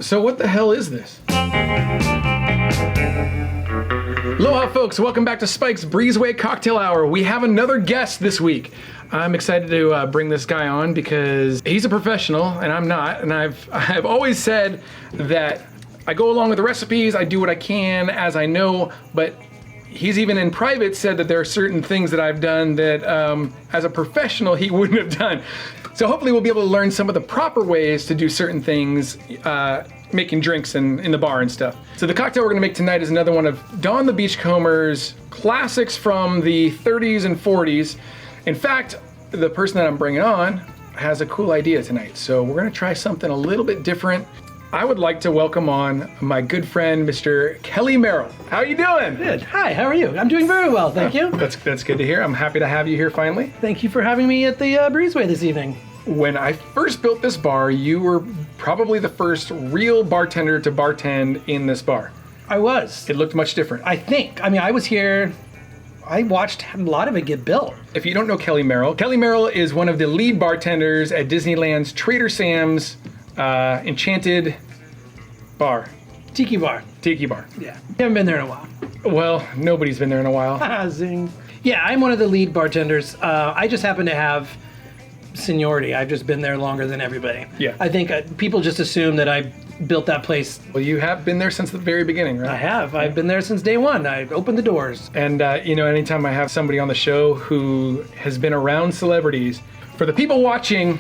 So what the hell is this? Aloha folks, welcome back to Spike's Breezeway Cocktail Hour. We have another guest this week. I'm excited to bring this guy on because he's a professional and I'm not. And I've always said that I go along with the recipes, I do what I can as I know, but he's even in private said that there are certain things that I've done that as a professional he wouldn't have done. So hopefully we'll be able to learn some of the proper ways to do certain things, making drinks in the bar and stuff. So the cocktail we're gonna make tonight is another one of Don the Beachcomber's classics from the 30s and 40s. In fact, the person that I'm bringing on has a cool idea tonight. So we're gonna try something a little bit different. I would like to welcome on my good friend, Mr. Kelly Merrell. How are you doing? Good. Hi, how are you? I'm doing very well, thank you. That's good to hear. I'm happy to have you here finally. Thank you for having me at the Breezeway this evening. When I first built this bar, you were probably the first real bartender to bartend in this bar. I was. It looked much different. I think. I mean, I was here. I watched a lot of it get built. If you don't know Kelly Merrell is one of the lead bartenders at Disneyland's Trader Sam's Enchanted Bar. Tiki Bar. Tiki Bar. Yeah. Haven't been there in a while. Well, nobody's been there in a while. Zing. Yeah, I'm one of the lead bartenders. I just happen to have seniority. I've just been there longer than everybody. Yeah. I think people just assume that I built that place. Well, you have been there since the very beginning, right? I have. I've been there since day one. I opened the doors. And, you know, anytime I have somebody on the show who has been around celebrities, for the people watching,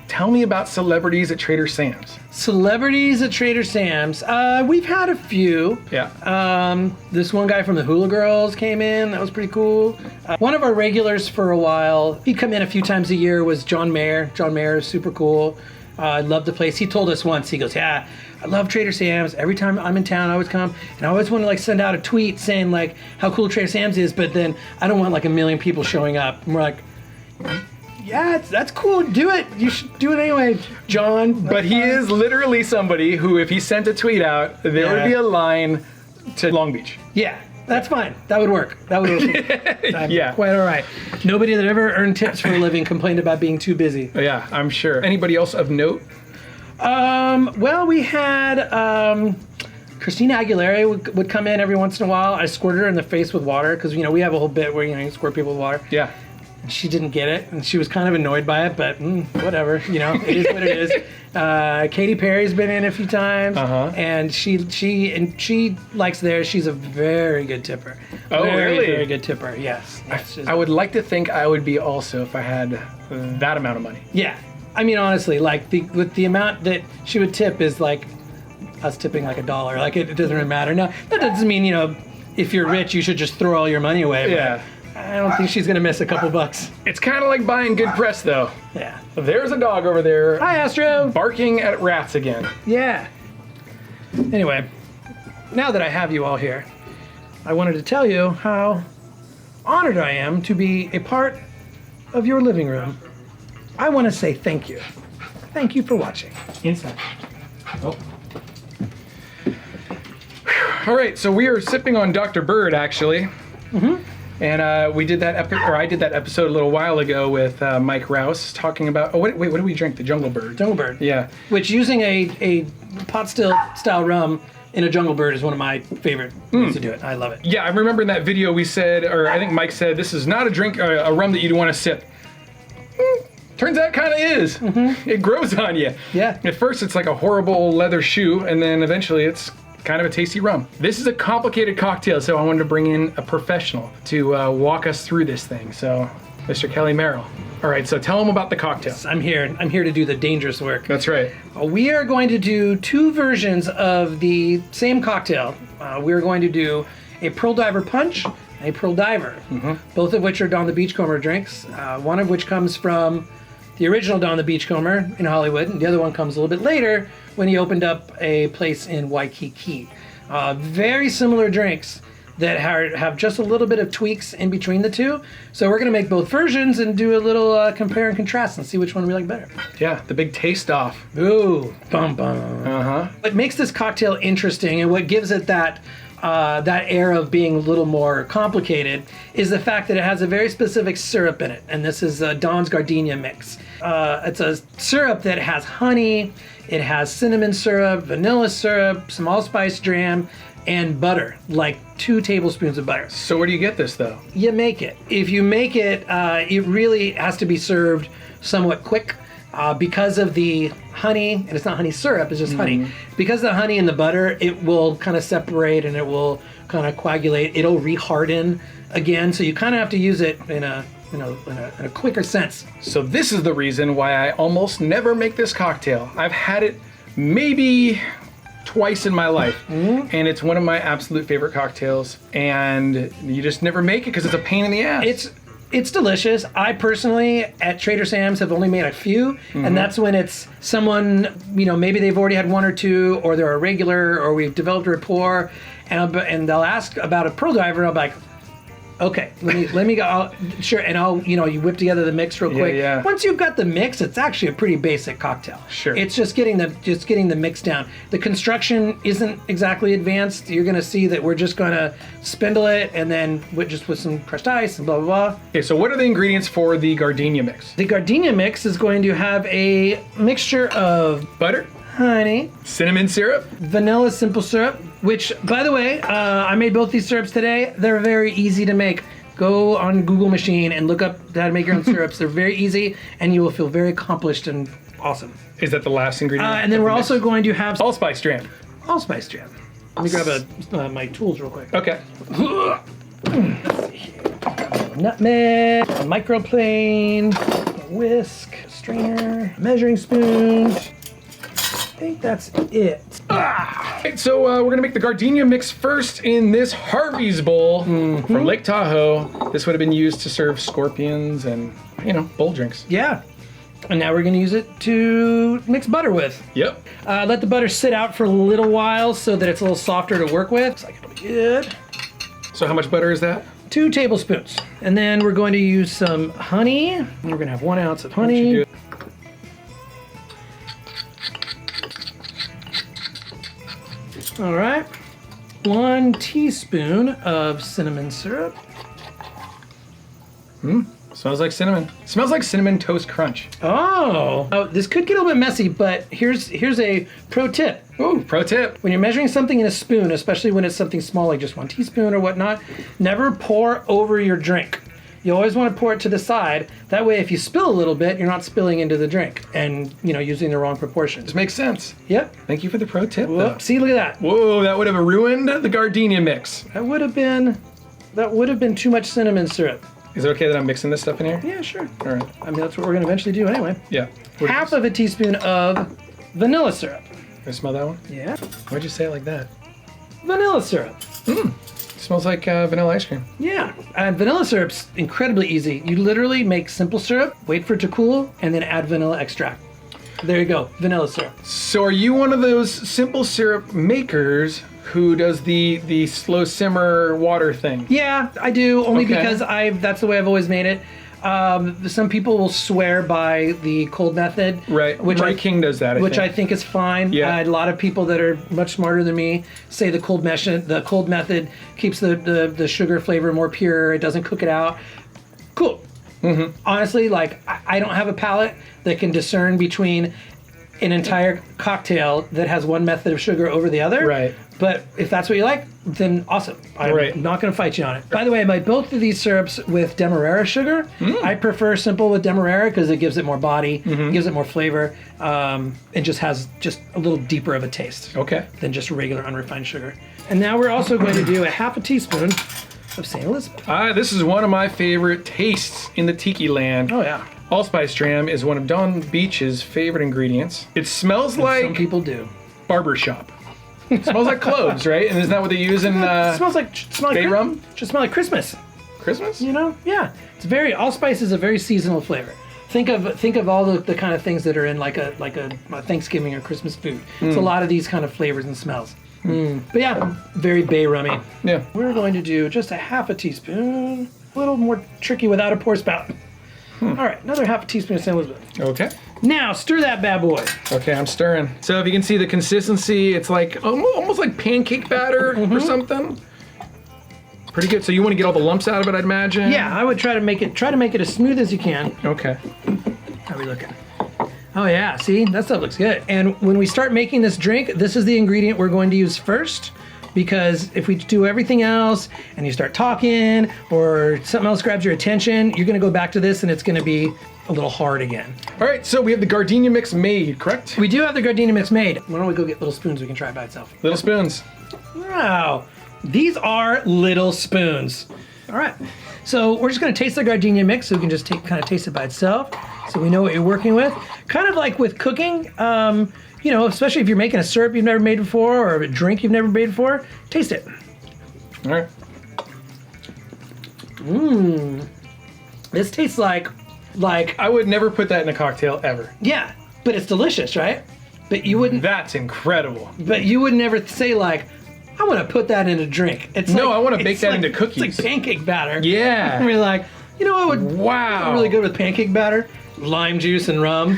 tell me about celebrities at Trader Sam's. Celebrities at Trader Sam's. We've had a few. Yeah. This one guy from the Hula Girls came in. That was pretty cool. One of our regulars for a while, he'd come in a few times a year, was John Mayer. John Mayer is super cool. I love the place. He told us once, he goes, yeah, I love Trader Sam's. Every time I'm in town, I always come. And I always want to like send out a tweet saying like how cool Trader Sam's is, but then I don't want like a million people showing up. And we're like, yeah, that's cool. Do it. You should do it anyway, John. But he is literally somebody who, if he sent a tweet out, there would be a line to Long Beach. Yeah, that's fine. That would work. That would work. Yeah. Quite all right. Nobody that ever earned tips for a living complained about being too busy. Yeah, I'm sure. Anybody else of note? Well, we had Christina Aguilera would come in every once in a while. I squirted her in the face with water because, you know, we have a whole bit where, you know, you squirt people with water. Yeah. She didn't get it, and she was kind of annoyed by it, but whatever, you know, it is what it is. Katy Perry's been in a few times, and she likes theirs. She's a very good tipper. Oh, very, really? Very good tipper. Yes. I would like to think I would be also if I had that amount of money. Yeah, I mean, honestly, like with the amount that she would tip is like us tipping like $1. Like it doesn't really matter. Now that doesn't mean, you know, if you're rich, you should just throw all your money away. Yeah. I don't think she's gonna miss a couple bucks. It's kind of like buying good press, though. Yeah. There's a dog over there. Hi, Astro. Barking at rats again. Yeah. Anyway, now that I have you all here, I wanted to tell you how honored I am to be a part of your living room. I want to say thank you. Thank you for watching. Inside. Oh. All right, so we are sipping on Dr. Bird, actually. And I did that episode a little while ago with Mike Rouse talking about. Oh, wait, what did we drink? The Jungle Bird. Jungle Bird. Yeah. Which using a pot still style rum in a Jungle Bird is one of my favorite ways to do it. I love it. Yeah, I remember in that video we said, or I think Mike said, this is not a drink, a rum that you'd want to sip. Turns out it kind of is. It grows on you. Yeah. At first it's like a horrible leather shoe, and then eventually it's kind of a tasty rum. This is a complicated cocktail, so I wanted to bring in a professional to walk us through this thing. So, Mr. Kelly Merrell. All right, so tell them about the cocktail. I'm here to do the dangerous work. That's right. We are going to do two versions of the same cocktail. We're going to do a Pearl Diver Punch and a Pearl Diver, both of which are Don the Beachcomber drinks, one of which comes from the original Don the Beachcomber in Hollywood, and the other one comes a little bit later when he opened up a place in Waikiki. Very similar drinks that have just a little bit of tweaks in between the two. So we're going to make both versions and do a little compare and contrast and see which one we like better. Yeah, the big taste off. Ooh, bum bum. Uh-huh. What makes this cocktail interesting and what gives it that that air of being a little more complicated is the fact that it has a very specific syrup in it, and this is Don's Gardenia mix. It's a syrup that has honey, it has cinnamon syrup, vanilla syrup, some allspice jam, and butter, like 2 tablespoons of butter. So where do you get this though? You make it. If you make it, it really has to be served somewhat quick. Because of the honey, and it's not honey syrup, it's just honey. Because of the honey and the butter, it will kind of separate and it will kind of coagulate. It'll reharden again, so you kind of have to use it in a quicker sense. So this is the reason why I almost never make this cocktail. I've had it maybe twice in my life, and it's one of my absolute favorite cocktails, and you just never make it because it's a pain in the ass. It's delicious. I personally, at Trader Sam's, have only made a few, and that's when it's someone, maybe they've already had 1 or 2, or they're a regular, or we've developed a rapport, and they'll ask about a pearl diver, and I'll be like, okay, let me go. Sure, and I'll you whip together the mix real quick. Yeah. Once you've got the mix, it's actually a pretty basic cocktail. Sure. It's just getting the mix down. The construction isn't exactly advanced. You're gonna see that we're just gonna spindle it, and then with some crushed ice and blah blah blah. Okay, so what are the ingredients for the Gardenia mix? The Gardenia mix is going to have a mixture of Butter, honey, cinnamon syrup, vanilla simple syrup, which, by the way, I made both these syrups today. They're very easy to make. Go on Google machine and look up how to make your own syrups. They're very easy, and you will feel very accomplished and awesome. Is that the last ingredient? And then we're also going to have allspice jam. Allspice jam. Let me grab my tools real quick. Okay. Let's see here. Nutmeg, a microplane, a whisk, a strainer, a measuring spoon. I think that's it. Okay, so we're gonna make the Gardenia mix first in this Harvey's bowl from Lake Tahoe. This would have been used to serve scorpions and, bowl drinks. Yeah. And now we're gonna use it to mix butter with. Yep. Let the butter sit out for a little while so that it's a little softer to work with. Looks like it'll be good. So how much butter is that? 2 tablespoons. And then we're going to use some honey. And we're gonna have 1 ounce of honey. All right, 1 teaspoon of cinnamon syrup. Smells like cinnamon. Smells like cinnamon toast crunch. Oh, this could get a little bit messy, but here's a pro tip. Ooh, pro tip. When you're measuring something in a spoon, especially when it's something small like just 1 teaspoon or whatnot, never pour over your drink. You always want to pour it to the side. That way, if you spill a little bit, you're not spilling into the drink and, using the wrong proportions. This makes sense. Yep. Thank you for the pro tip, though. Whoop. See, look at that. Whoa, that would have ruined the Gardenia mix. That would have been too much cinnamon syrup. Is it okay that I'm mixing this stuff in here? Yeah, sure. All right. I mean, that's what we're going to eventually do anyway. Yeah. Half of a teaspoon of vanilla syrup. Can I smell that one? Yeah. Why'd you say it like that? Vanilla syrup. Smells like vanilla ice cream. Yeah, and vanilla syrup's incredibly easy. You literally make simple syrup, wait for it to cool, and then add vanilla extract. There you go, vanilla syrup. So are you one of those simple syrup makers who does the slow simmer water thing? Yeah, I do, only because that's the way I've always made it. Some people will swear by the cold method. Right, King does that, I think is fine. Yeah. A lot of people that are much smarter than me say the cold method keeps the sugar flavor more pure. It doesn't cook it out. Cool. Honestly, I don't have a palate that can discern between an entire cocktail that has one method of sugar over the other. Right. But if that's what you like, then awesome. I'm not going to fight you on it. By the way, I made both of these syrups with Demerara sugar. I prefer simple with Demerara because it gives it more body, gives it more flavor, and just has just a little deeper of a taste than just regular unrefined sugar. And now we're also going to do a half a teaspoon of St. Elizabeth. This is one of my favorite tastes in the Tiki Land. Oh, yeah. Allspice jam is one of Don Beach's favorite ingredients. It smells like some people do. Barbershop. It smells like cloves, right? And isn't that what they use in it smells like bay rum? Just smell like Christmas. Christmas? Yeah. It's allspice is a very seasonal flavor. Think of all the kind of things that are in like a Thanksgiving or Christmas food. It's a lot of these kind of flavors and smells. But yeah, very bay rummy. Yeah. We're going to do just a half a teaspoon. A little more tricky without a pour spout. All right, another half a teaspoon of St. Elizabeth. Okay. Now, stir that bad boy. Okay, I'm stirring. So if you can see the consistency, it's like almost like pancake batter or something. Pretty good. So you want to get all the lumps out of it, I'd imagine? Yeah, I would try to make it as smooth as you can. Okay. How are we looking? Oh yeah, see? That stuff looks good. And when we start making this drink, this is the ingredient we're going to use first, because if we do everything else and you start talking or something else grabs your attention, you're gonna go back to this and it's gonna be a little hard again. All right, so we have the Gardenia mix made, correct? We do have the Gardenia mix made. Why don't we go get little spoons we can try it by itself? Little spoons. Wow, these are little spoons. All right, so we're just gonna taste the Gardenia mix so we can just kind of taste it by itself so we know what you're working with. Kind of like with cooking, you know, especially if you're making a syrup you've never made before or a drink you've never made before, taste it. All right. This tastes like I would never put that in a cocktail ever. yeah, but it's delicious, right? But you wouldn't. That's incredible. But you would never say like, I want to put that in a drink. It's No, like, I want to bake it's that like- into cookies. It's like pancake batter. Yeah. And we're like, you know what would Wow. really good with pancake batter? Lime juice and rum,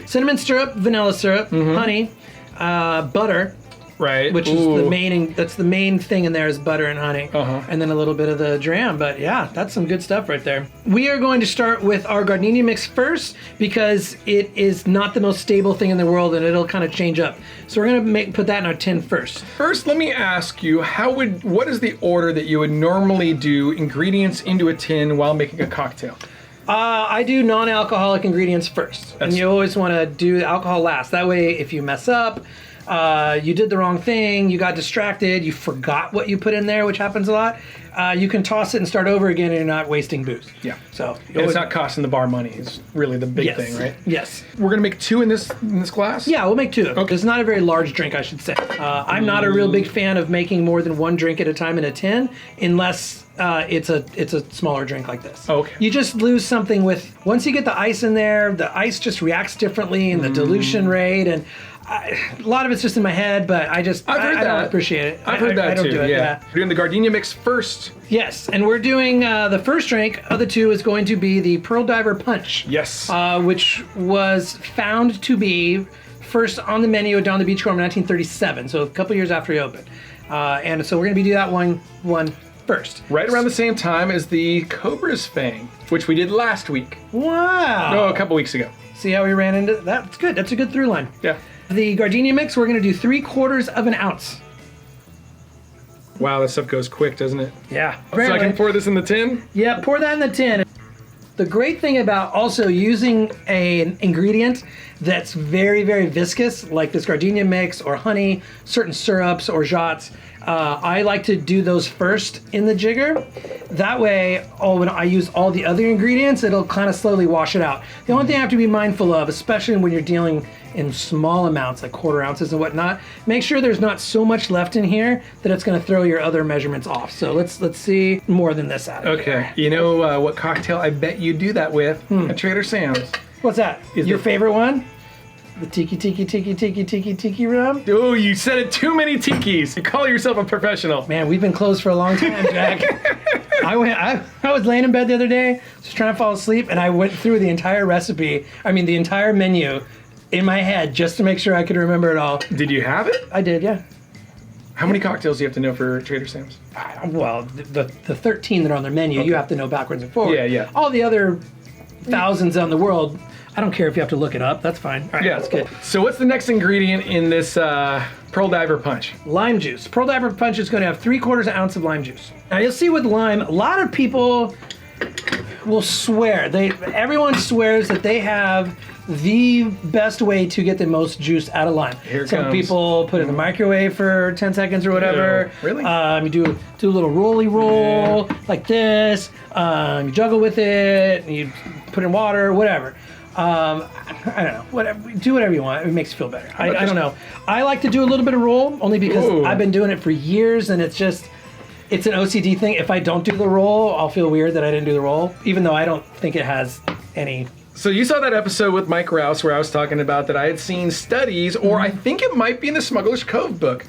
cinnamon syrup, vanilla syrup, honey, butter, Right. which is the main. That's the main thing in there is butter and honey, and then a little bit of the dram. But yeah, that's some good stuff right there. We are going to start with our Gardenia mix first because it is not the most stable thing in the world, and it'll kind of change up. So we're gonna put that in our tin first. First, let me ask you, what is the order that you would normally do ingredients into a tin while making a cocktail? I do non-alcoholic ingredients first, and you always want to do alcohol last. That way, if you mess up, you did the wrong thing, you got distracted, you forgot what you put in there, which happens a lot, you can toss it and start over again and you're not wasting booze. Yeah. So And it's not costing the bar money is really the big thing, right? Yes. We're gonna make 2 in this glass? Yeah, we'll make 2. Okay. It's not a very large drink, I should say. I'm not a real big fan of making more than 1 drink at a time in a tin, unless it's a smaller drink like this. Okay. You just lose something once you get the ice in there, the ice just reacts differently in the dilution rate, and a lot of it's just in my head, but I don't appreciate it. I've heard that I don't too, do it, yeah. We're doing the Gardenia mix first. Yes, and we're doing the first drink of the 2 is going to be the Pearl Diver Punch. Yes. Which was found to be first on the menu at Down the Beach Rum in 1937, so a couple years after he opened. And so we're going to be doing that one first. Right around the same time as the Cobra's Fang, which we did last week. Wow. No, a couple weeks ago. See how we ran into that? That's good. That's a good through line. Yeah. The Gardenia mix, we're going to do 3/4 of an ounce. Wow, that stuff goes quick, doesn't it? Yeah. So I can pour this in the tin? Yeah, pour that in the tin. The great thing about also using an ingredient that's very, very viscous, like this Gardenia mix or honey, certain syrups or shots, I like to do those first in the jigger. That way, when I use all the other ingredients, it'll kind of slowly wash it out. The only thing I have to be mindful of, especially when you're dealing in small amounts, like 1/4 ounces and whatnot, make sure there's not so much left in here that it's going to throw your other measurements off. So let's see more than this out of Okay. You know what cocktail I bet you do that with at Trader Sam's? What's that? Your favorite one? The tiki rum? Oh, you said it too many tikis. You call yourself a professional. Man, we've been closed for a long time, Jack. I was laying in bed the other day, just trying to fall asleep, and I went through the entire recipe, the entire menu in my head just to make sure I could remember it all. Did you have it? I did, yeah. How many cocktails do you have to know for Trader Sam's? Well, the 13 that are on their menu, you have to know backwards and forwards. Yeah, yeah. All the other thousands on the world, I don't care if you have to look it up. That's fine. All right, Yeah, that's good. So what's the next ingredient in this Pearl Diver Punch? Lime juice. Pearl Diver Punch is going to have 3/4 ounce of lime juice. Now you'll see with lime, a lot of people will swear. Everyone swears that they have the best way to get the most juice out of lime. Here it Some comes. people put it in the microwave for 10 seconds or whatever. Ew, really? You do a little roll like this. You juggle with it. And you put in water, whatever. I don't know. Whatever. Do whatever you want. It makes you feel better. I don't know. I like to do a little bit of roll only because Ooh. I've been doing it for years, and it's an OCD thing. If I don't do the roll, I'll feel weird that I didn't do the roll, even though I don't think it has any. So you saw that episode with Mike Rouse where I was talking about that I had seen studies, or I think it might be in the Smuggler's Cove book,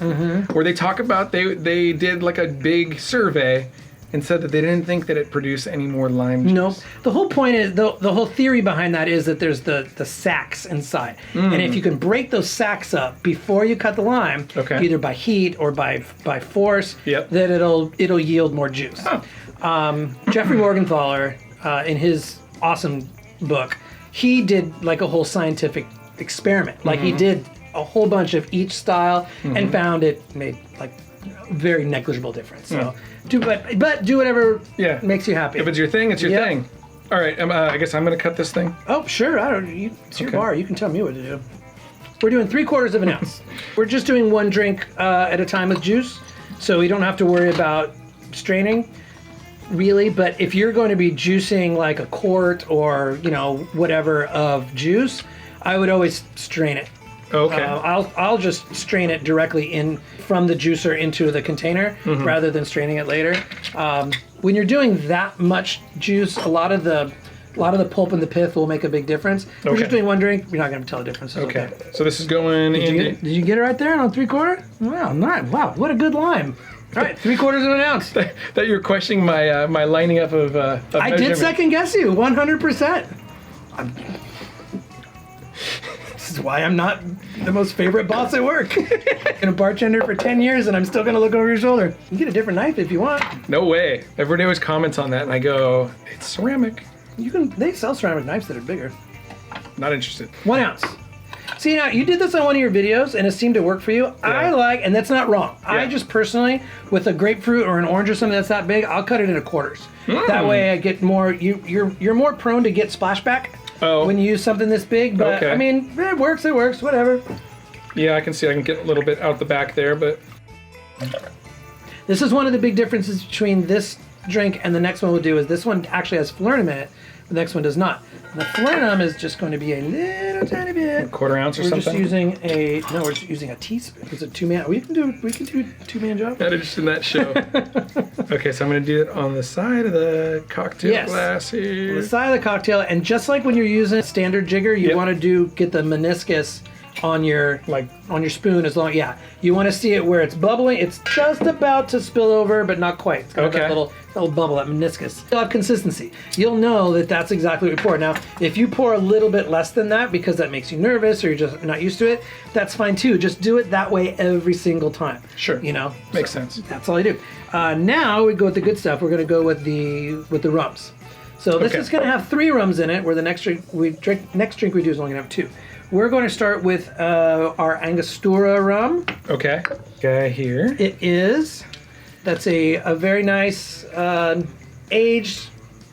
where they talk about they did like a big survey and said that they didn't think that it produced any more lime juice. Nope. The whole point is, the whole theory behind that is that there's the sacs inside. And if you can break those sacs up before you cut the lime, either by heat or by force, then it'll yield more juice. Jeffrey Morgenthaler, in his awesome book, he did like a whole scientific experiment. Like he did a whole bunch of each style and found it made like very negligible difference. So do whatever makes you happy. If it's your thing, it's your thing. All right, I guess I'm gonna cut this thing. Oh sure, it's your bar. You can tell me what to do. We're doing 3/4 of an ounce. We're just doing one drink at a time with juice, so we don't have to worry about straining, really. But if you're going to be juicing like a quart or whatever of juice, I would always strain it. Okay. I'll just strain it directly in from the juicer into the container rather than straining it later. When you're doing that much juice, a lot of the pulp and the pith will make a big difference. If we're just doing one drink, you're not going to tell the difference. Okay. So this is going in. Did you get it right there on 3/4? Wow, nice. Wow, what a good lime. All right, 3/4 of an ounce. That you're questioning my lining up of I did second guess you, 100%. This is why I'm not the most favorite boss at work. Been a bartender for 10 years and I'm still gonna look over your shoulder. You can get a different knife if you want. No way. Everybody always comments on that and I go, it's ceramic. They sell ceramic knives that are bigger. Not interested. 1 ounce. See, now you did this on one of your videos and it seemed to work for you. Yeah. And that's not wrong. Yeah. I just personally, with a grapefruit or an orange or something that's that big, I'll cut it into quarters. That way I get more, you're more prone to get splashback when you use something this big, but I mean, it works, whatever. Yeah, I can see I can get a little bit out the back there, but. This is one of the big differences between this drink and the next one we'll do is this one actually has Falernum in it, the next one does not. And the Falernum is just going to be a little tiny bit. 1/4 ounce or something? We're just using a teaspoon. It's a 2-man, we can do 2-man job. Not interested in that show. Okay, so I'm going to do it on the side of the cocktail glass here. On the side of the cocktail, and just like when you're using a standard jigger, you want to get the meniscus on your spoon as long. You want to see it where it's bubbling. It's just about to spill over, but not quite. It's got that little bubble, that meniscus. You'll have consistency. You'll know that that's exactly what you pour. Now, if you pour a little bit less than that because that makes you nervous or you're just not used to it, that's fine too. Just do it that way every single time. Sure. Makes sense. That's all I do. Now we go with the good stuff. We're going to go with the rums. So this is going to have 3 rums in it. Where the next drink we do is only going to have 2. We're going to start with our Angostura Rum. Okay. Here. It is. That's a very nice aged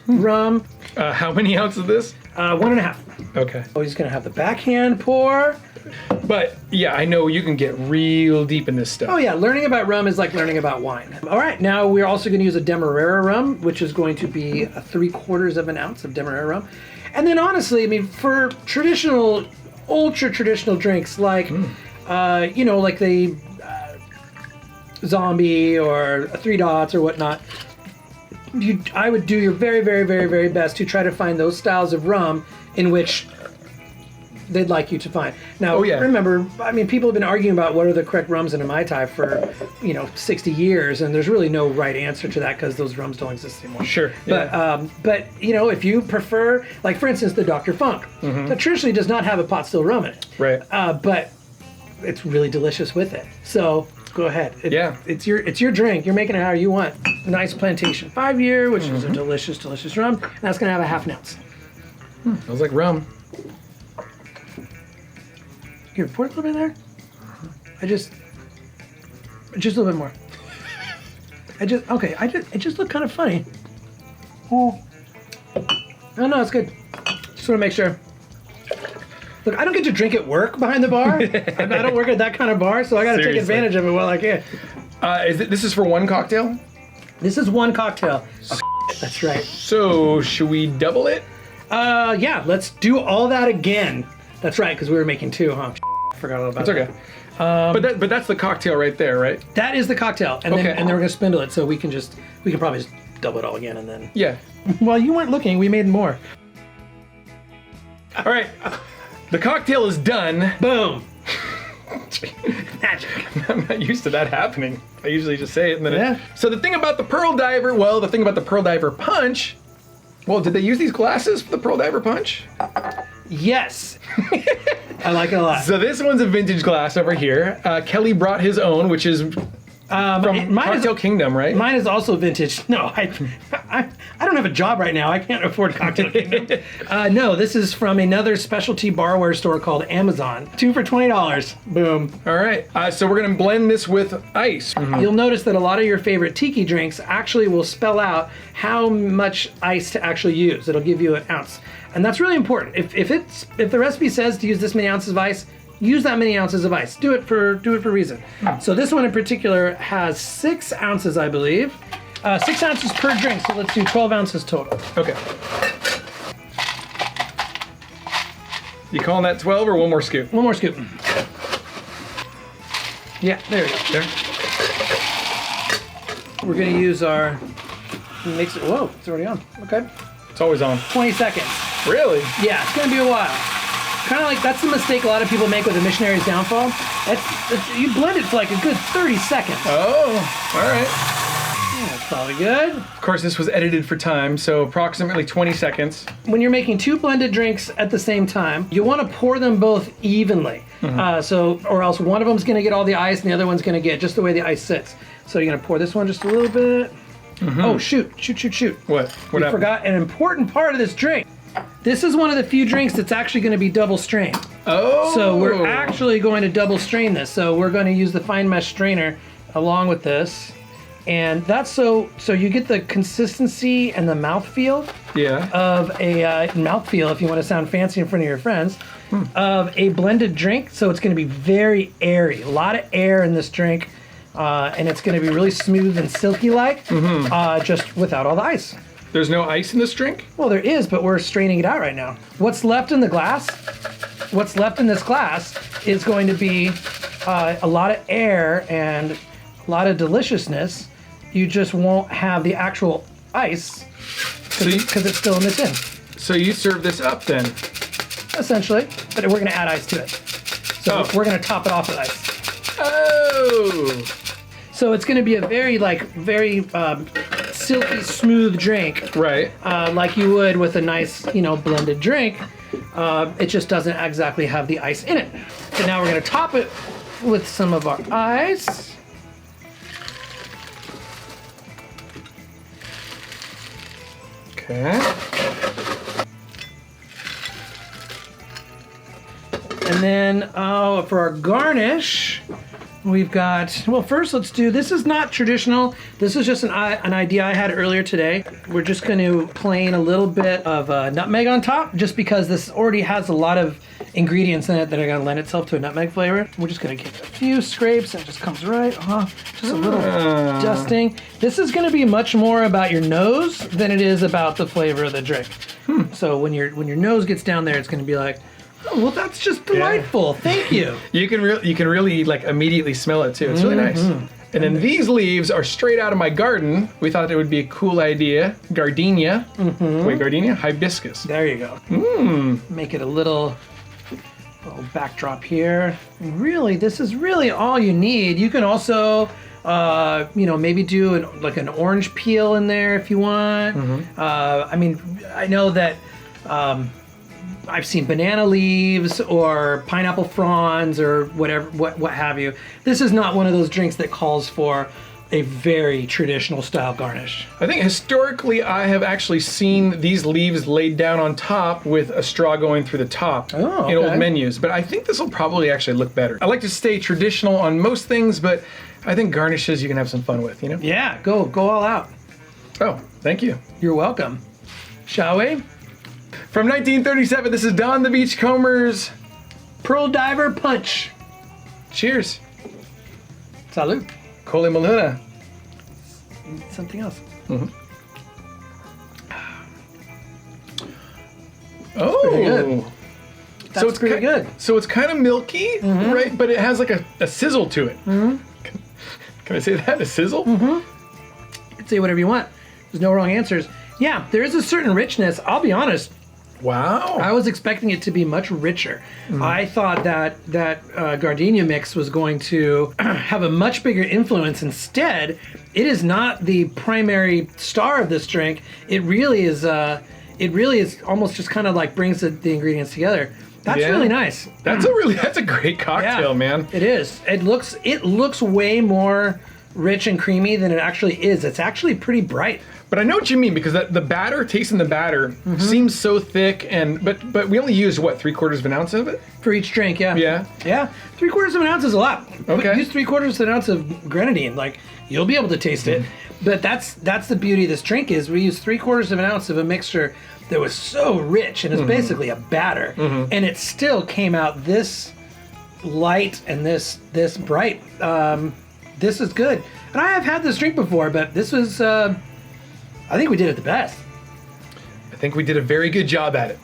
rum. How many ounces is this? 1.5. Okay. Oh, he's going to have the backhand pour. But yeah, I know you can get real deep in this stuff. Oh yeah, learning about rum is like learning about wine. All right, now we're also going to use a Demerara Rum, which is going to be a 3/4 of an ounce of Demerara Rum. And then honestly, I mean, for ultra traditional drinks like, like the Zombie or 3 Dots or whatnot, I would do your very, very, very, very best to try to find those styles of rum in which they'd like you to find. Now, remember, I mean, people have been arguing about what are the correct rums in a Mai Tai for, 60 years, and there's really no right answer to that because those rums don't exist anymore. Sure. But if you prefer, like for instance, the Dr. Funk, that traditionally does not have a pot still rum in it. Right. But it's really delicious with it. So go ahead. It's your drink. You're making it how you want. Nice Plantation 5-year, which is a delicious, delicious rum. And that's going to have a 1/2 ounce. Smells like rum. Here, pour a little bit in there. Just a little bit more. It just looked kind of funny. Oh no, it's good. Just want to make sure. Look, I don't get to drink at work behind the bar. I don't work at that kind of bar, so I got to take advantage of it while I can. This is for one cocktail? This is one cocktail. That's right. So, should we double it? Yeah, let's do all that again. That's right, because we were making 2, huh? I forgot all about that. It's okay. But that's the cocktail right there, right? That is the cocktail, and then we're gonna spindle it, so we can probably just double it all again, and then. Yeah. While you weren't looking, we made more. All right, the cocktail is done. Boom. magic. I'm not used to that happening. I usually just say it and then Yeah. So the thing about the Pearl Diver, well, the thing about the Pearl Diver Punch, well, did they use these glasses for the Pearl Diver Punch? Yes. I like it a lot. So this one's a vintage glass over here. Kelly brought his own, which is from Cocktail Kingdom, right? Mine is also vintage. No, I don't have a job right now. I can't afford Cocktail Kingdom. No, this is from another specialty barware store called Amazon. 2 for $20. Boom. All right. So we're going to blend this with ice. You'll notice that a lot of your favorite tiki drinks actually will spell out how much ice to actually use. It'll give you an ounce. And that's really important. If the recipe says to use this many ounces of ice, use that many ounces of ice. Do it for a reason. So this one in particular has 6 ounces, I believe. 6 ounces per drink, so let's do 12 ounces total. Okay. You calling that 12 or one more scoop? One more scoop. Yeah, there we go. There. We're gonna use our mix it. Whoa, it's already on. Okay. It's always on. 20 seconds. Really? Yeah, it's gonna be a while. Kind of like, that's the mistake a lot of people make with the Missionary's Downfall. You blend it for like a good 30 seconds. Oh, all right. Yeah, that's probably good. Of course, this was edited for time, so approximately 20 seconds. When you're making 2 blended drinks at the same time, you want to pour them both evenly. Or else one of them's going to get all the ice and the other one's going to get just the way the ice sits. So you're going to pour this one just a little bit. Oh, shoot. What? We happened? forgot an important part of this drink. This is one of the few drinks that's actually going to be double strained. Oh! So we're actually going to double strain this. So we're going to use the fine mesh strainer along with this. And that's so you get the consistency and the mouthfeel of a mouthfeel, if you want to sound fancy in front of your friends, of a blended drink. So it's going to be very airy, a lot of air in this drink, and it's going to be really smooth and silky-like, just without all the ice. There's no ice in this drink? Well, there is, but we're straining it out right now. What's left in the glass? What's left in this glass is going to be a lot of air and a lot of deliciousness. You just won't have the actual ice because it's still in the tin. So you serve this up then? Essentially, but we're going to add ice to it. So we're going to top it off with ice. Oh! So it's going to be a very silky smooth drink, Right. like you would with a nice, blended drink. It just doesn't exactly have the ice in it. So now we're going to top it with some of our ice. Okay. And then for our garnish, we've got, well, first let's do, this is not traditional. This is just an idea I had earlier today. We're just going to plain a little bit of nutmeg on top, just because this already has a lot of ingredients in it that are going to lend itself to a nutmeg flavor. We're just going to give it a few scrapes and it just comes right off. Just a little dusting. This is going to be much more about your nose than it is about the flavor of the drink. So when your nose gets down there, it's going to be like, oh, well, that's just delightful. Yeah. Thank you. You can really like immediately smell it too. It's really nice. And then these leaves are straight out of my garden. We thought it would be a cool idea. Gardenia. Wait, Gardenia? Hibiscus. There you go. Make it a little backdrop here. And really, this is really all you need. You can also, maybe do an orange peel in there if you want. I know that I've seen banana leaves or pineapple fronds or whatever, what have you. This is not one of those drinks that calls for a very traditional style garnish. I think historically I have actually seen these leaves laid down on top with a straw going through the top in old menus, but I think this will probably actually look better. I like to stay traditional on most things, but I think garnishes you can have some fun with, Yeah, go all out. Oh, thank you. You're welcome. Shall we? From 1937, this is Don the Beachcomber's Pearl Diver Punch. Cheers. Salud. Kole Maluna. Something else. Oh. Pretty good. That's pretty good. So it's kind of milky, right? But it has like a sizzle to it. Can I say that? A sizzle? You can say whatever you want. There's no wrong answers. Yeah, there is a certain richness. I'll be honest. Wow. I was expecting it to be much richer. I thought that Gardenia mix was going to have a much bigger influence. Instead, it is not the primary star of this drink. It really is. It really is almost just kind of like brings the ingredients together. That's really nice. That's a great cocktail, man. It is. It looks way more rich and creamy than it actually is. It's actually pretty bright. But I know what you mean, because the batter, tasting the batter, seems so thick, but we only used, what, 3/4 of an ounce of it? For each drink, yeah. Yeah. Yeah. 3/4 of an ounce is a lot. Okay. Use 3/4 of an ounce of grenadine. Like, you'll be able to taste it. But that's the beauty of this drink is we use 3/4 of an ounce of a mixture that was so rich and is basically a batter. And it still came out this light and this bright. This is good. And I have had this drink before, but this was... I think we did it the best. I think we did a very good job at it.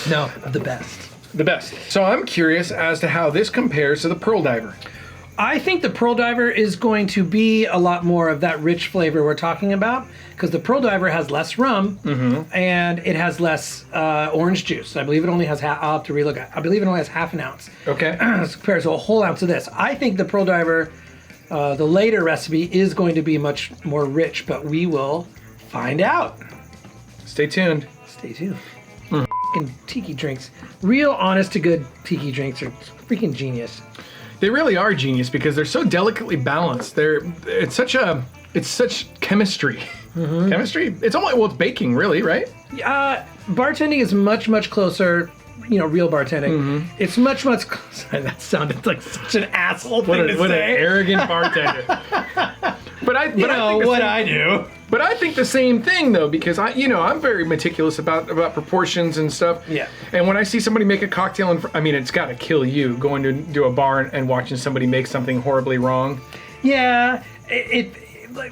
No, the best. The best. So I'm curious as to how this compares to the Pearl Diver. I think the Pearl Diver is going to be a lot more of that rich flavor we're talking about, because the Pearl Diver has less rum and it has less orange juice. I believe it only has I'll have to relook at. I believe it only has half an ounce. Okay. As compared to a whole ounce of this. I think the Pearl Diver, the later recipe, is going to be much more rich, but we will find out. Stay tuned. Stay tuned. Fucking tiki drinks. Real honest to good tiki drinks are freaking genius. They really are genius because they're so delicately balanced. It's such chemistry. Chemistry? It's almost, well, it's baking, really, right? Bartending is much, much closer, real bartending. It's much, much closer. That sounded like such an asshole thing to say. What an arrogant bartender. But I do. But I think the same thing though, because I'm very meticulous about proportions and stuff. Yeah. And when I see somebody make a cocktail, it's got to kill you going to a bar and watching somebody make something horribly wrong. Yeah.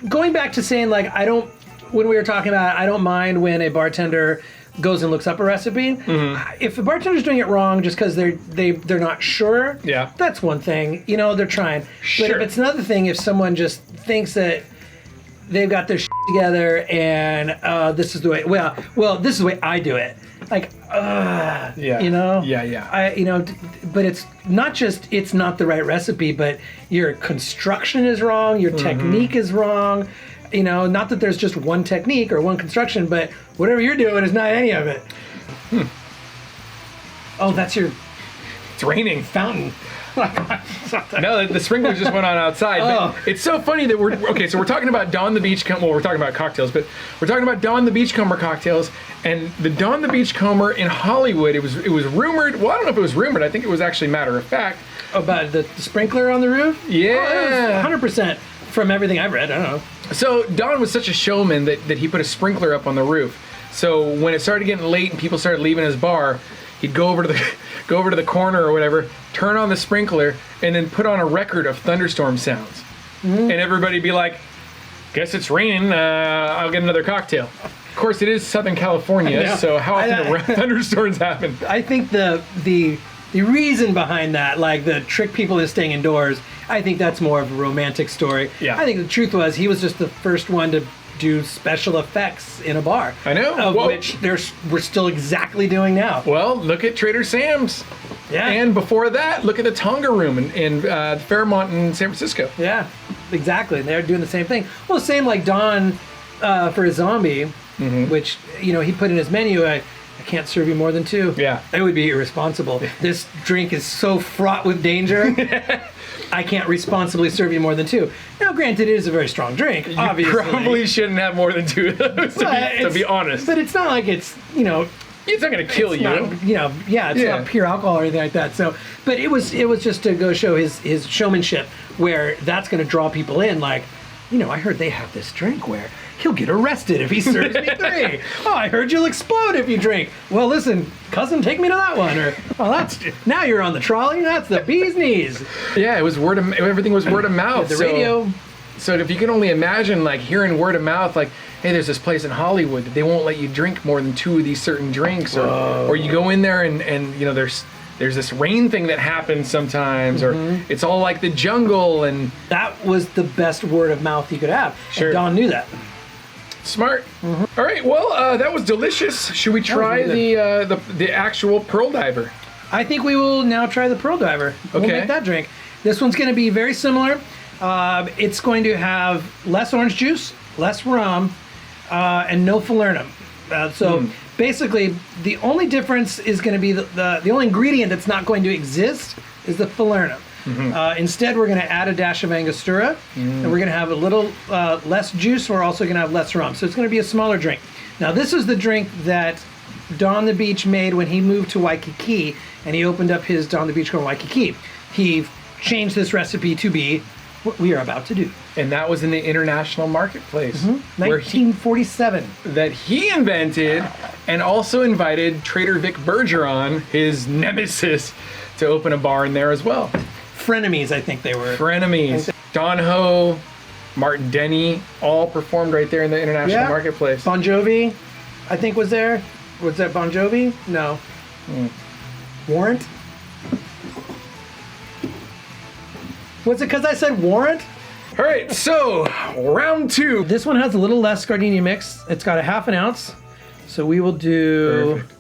Going back to saying when we were talking about, I don't mind when a bartender goes and looks up a recipe. If the bartender's doing it wrong just because they're not sure, that's one thing. They're trying. Sure. But if it's another thing, if someone just thinks that they've got their shit together and this is the way. Well, this is the way I do it. Yeah. Yeah. But it's not just it's not the right recipe, but your construction is wrong, your technique is wrong. Not that there's just one technique or one construction, but whatever you're doing is not any of it. Oh, that's your... It's raining. Fountain. No, the sprinkler just went on outside. Oh. But it's so funny that we're talking about Dawn the Beachcomber. Well, we're talking about cocktails, but we're talking about Dawn the Beachcomber cocktails. And the Dawn the Beachcomber in Hollywood, it was rumored. Well, I don't know if it was rumored. I think it was actually matter of fact. About the sprinkler on the roof? Yeah. 100% from everything I've read. I don't know. So Don was such a showman that he put a sprinkler up on the roof. So when it started getting late and people started leaving his bar, he'd go over to the corner or whatever, turn on the sprinkler, and then put on a record of thunderstorm sounds. And everybody'd be like, "Guess it's raining. I'll get another cocktail." Of course, it is Southern California, so how often do thunderstorms happen? I think the reason behind that, the trick people into staying indoors, I think that's more of a romantic story. Yeah. I think the truth was he was just the first one to do special effects in a bar. I know. Which we're still exactly doing now. Well, look at Trader Sam's. Yeah. And before that, look at the Tonga Room in Fairmont in San Francisco. Yeah, exactly. They're doing the same thing. Well, same like Don for his zombie, which, he put in his menu, I can't serve you more than 2. Yeah. That would be irresponsible. This drink is so fraught with danger. I can't responsibly serve you more than 2. Now, granted, it is a very strong drink, obviously. You probably shouldn't have more than 2 of those, to be honest. But it's not like it's, it's not going to kill you. It's not pure alcohol or anything like that. So, but it was just to go show his showmanship, where that's going to draw people in. I heard they have this drink where he'll get arrested if he serves me 3. Oh, I heard you'll explode if you drink. Well, listen, cousin, take me to that one. Or, now you're on the trolley. That's the bee's knees. Yeah, it was everything was word of mouth. The radio. So if you can only imagine, hearing word of mouth, hey, there's this place in Hollywood that they won't let you drink more than 2 of these certain drinks, or you go in there and there's this rain thing that happens sometimes, or it's all like the jungle, and that was the best word of mouth you could have. Sure. And Don knew that. Smart. All right, well, that was delicious. Should we try the actual pearl diver? I think we will now try the pearl diver. We'll Okay. make that drink. This one's going to be very similar. It's going to have less orange juice, less rum, and no falernum. So basically, the only difference is going to be the only ingredient that's not going to exist is the falernum. Instead, we're going to add a dash of Angostura, and we're going to have a little less juice. We're also going to have less rum. So it's going to be a smaller drink. Now, this is the drink that Don the Beach made when he moved to Waikiki, and he opened up his Don the Beach in Waikiki. He changed this recipe to be what we are about to do. And that was in the international marketplace. Where 1947. that he invented and also invited Trader Vic Bergeron, his nemesis, to open a bar in there as well. Frenemies, I think they were. Frenemies. Don Ho, Martin Denny, all performed right there in the international marketplace. Bon Jovi, I think, was there. Was that Bon Jovi? No. Warrant? Was it because I said warrant? All right, so round 2. This one has a little less Gardenia mix. It's got a half an ounce. So we will do... Perfect.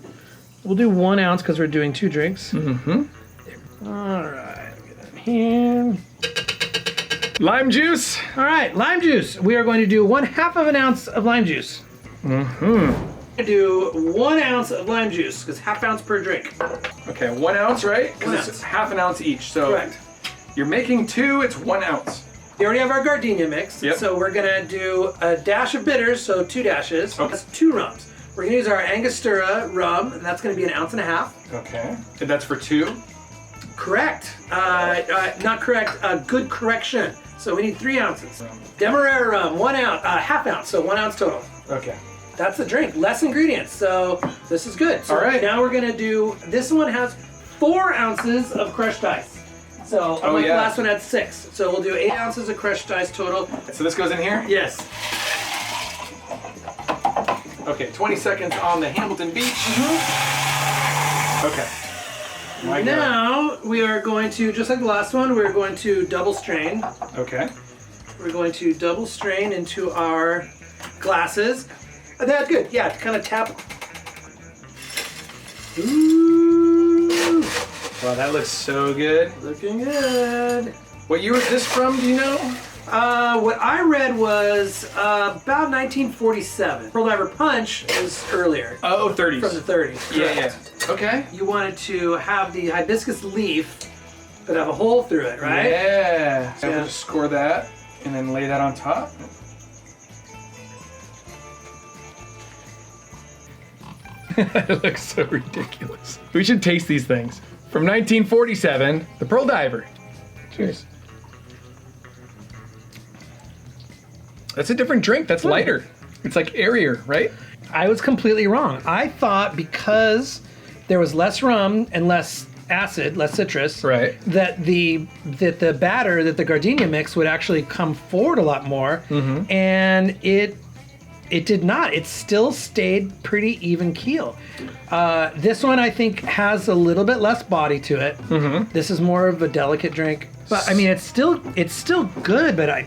We'll do 1 ounce because we're doing 2 drinks. All right, get that here. Lime juice. All right, lime juice. We are going to do 1/2 of an ounce of lime juice. Do 1 ounce of lime juice because half ounce per drink. Okay, 1 ounce, right? 1 Because it's half an ounce each. So Correct. you're making 2, it's 1 ounce. We already have our Gardenia mix, Yep. so we're gonna do a dash of bitters, so 2 dashes. Okay. That's 2 rums. We're gonna use our Angostura rum, and that's gonna be 1.5 ounces. Okay. And that's for 2? Correct. Not correct. Good correction. So we need 3 ounces. Demerara Rum, 1 ounce, half ounce, so 1 ounce total. Okay. That's the drink. Less ingredients, so this is good. So All right. now we're gonna do. This one has 4 ounces of crushed ice. So Oh, like yeah. the last one had 6. So we'll do 8 ounces of crushed ice total. So this goes in here? Yes. Okay, 20 seconds on the Hamilton Beach. Okay. My God. Now we are going to, just like the last one, we're going to double strain. Okay. We're going to double strain into our glasses. That's good. Yeah, kind of tap. Ooh, Wow, that looks so good. looking good. What year was this from, do you know? What I read was about 1947. Pearl Diver Punch is earlier, Oh, 30s. from the 30s. Yeah, correct. yeah. Okay. You wanted to have the hibiscus leaf, but have a hole through it, right? Yeah. So Yeah. we'll just score that and then lay that on top. It looks so ridiculous. We should taste these things. From 1947, the Pearl Diver. Cheers. That's a different drink. That's lighter. It's like airier, right? I was completely wrong. I thought because there was less rum and less acid, less citrus, Right. that the batter, that the Gardenia mix would actually come forward a lot more, and it did not. It still stayed pretty even keel. This one I think has a little bit less body to it. This is more of a delicate drink, but I mean it's still good. But I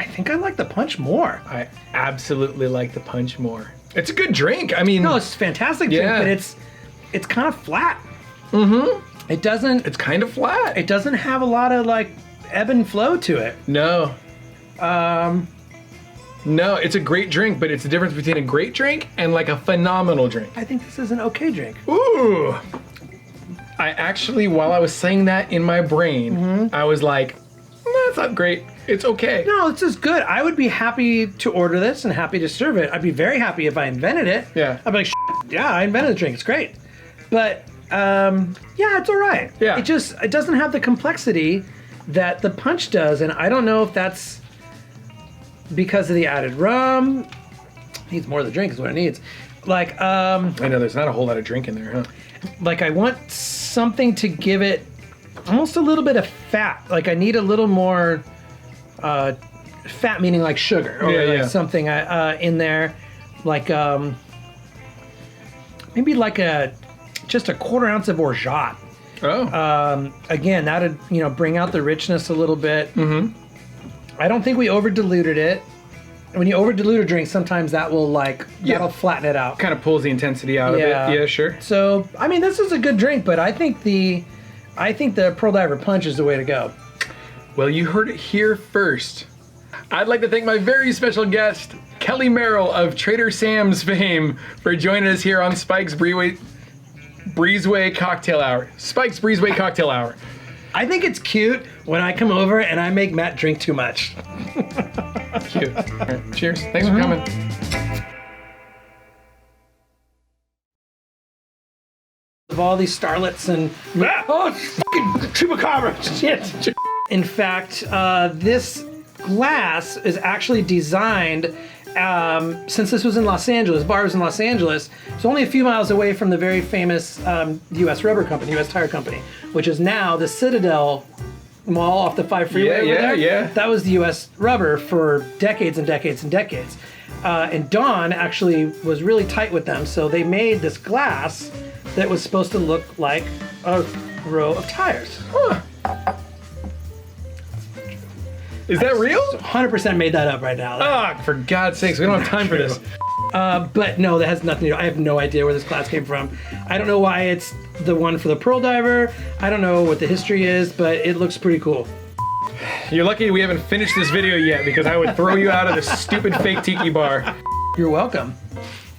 think I like the punch more. I absolutely like the punch more. It's a good drink. I mean, No, it's a fantastic drink, Yeah. but it's kind of flat. It doesn't. it's kind of flat. It doesn't have a lot of like ebb and flow to it. No. No, it's a great drink, but it's the difference between a great drink and like a phenomenal drink. I think this is an okay drink. Ooh. I actually, while I was saying that in my brain, I was like, that's not great. It's okay. No, this is good. I would be happy to order this and happy to serve it. I'd be very happy if I invented it. Yeah. I'd be like, yeah, I invented the drink. It's great. But yeah, it's all right. Yeah. It doesn't have the complexity that the punch does, and I don't know if that's because of the added rum. It needs more of the drink is what it needs. Like I know there's not a whole lot of drink in there, huh? like I want something to give it almost a little bit of fat. Like I need a little more fat, meaning like sugar or Yeah, like yeah. something in there, like maybe like just a 1/4 ounce of orgeat. Oh. Again, that'd bring out the richness a little bit. I don't think we over diluted it. when you over dilute a drink, sometimes that will that'll flatten it out. Kind of pulls the intensity out of it. Yeah, sure. So I mean, this is a good drink, but I think the Pearl Diver Punch is the way to go. Well, you heard it here first. I'd like to thank my very special guest, Kelly Merrell of Trader Sam's fame, for joining us here on Spike's Breezeway Cocktail Hour. Spike's Breezeway Cocktail Hour. I think it's cute when I come over and I make Matt drink too much. Cute. All right, cheers. Thanks for coming. Of all these starlets and it's fucking chupacabra shit. In fact, this glass is actually designed since this was in Los Angeles. Bar was in Los Angeles. It's only a few miles away from the very famous U.S. rubber company, U.S. tire company, which is now the Citadel Mall off the 5 freeway over there. Yeah. That was the U.S. rubber for decades and decades and decades. And Don actually was really tight with them, so they made this glass that was supposed to look like a row of tires. Huh. Is that real? 100% made that up right now. Ah, for God's sakes, we don't have time for this. But no, that has nothing to do. I have no idea where this glass came from. I don't know why it's the one for the Pearl Diver. I don't know what the history is, but it looks pretty cool. You're lucky we haven't finished this video yet, because I would throw you out of this stupid fake tiki bar. You're welcome.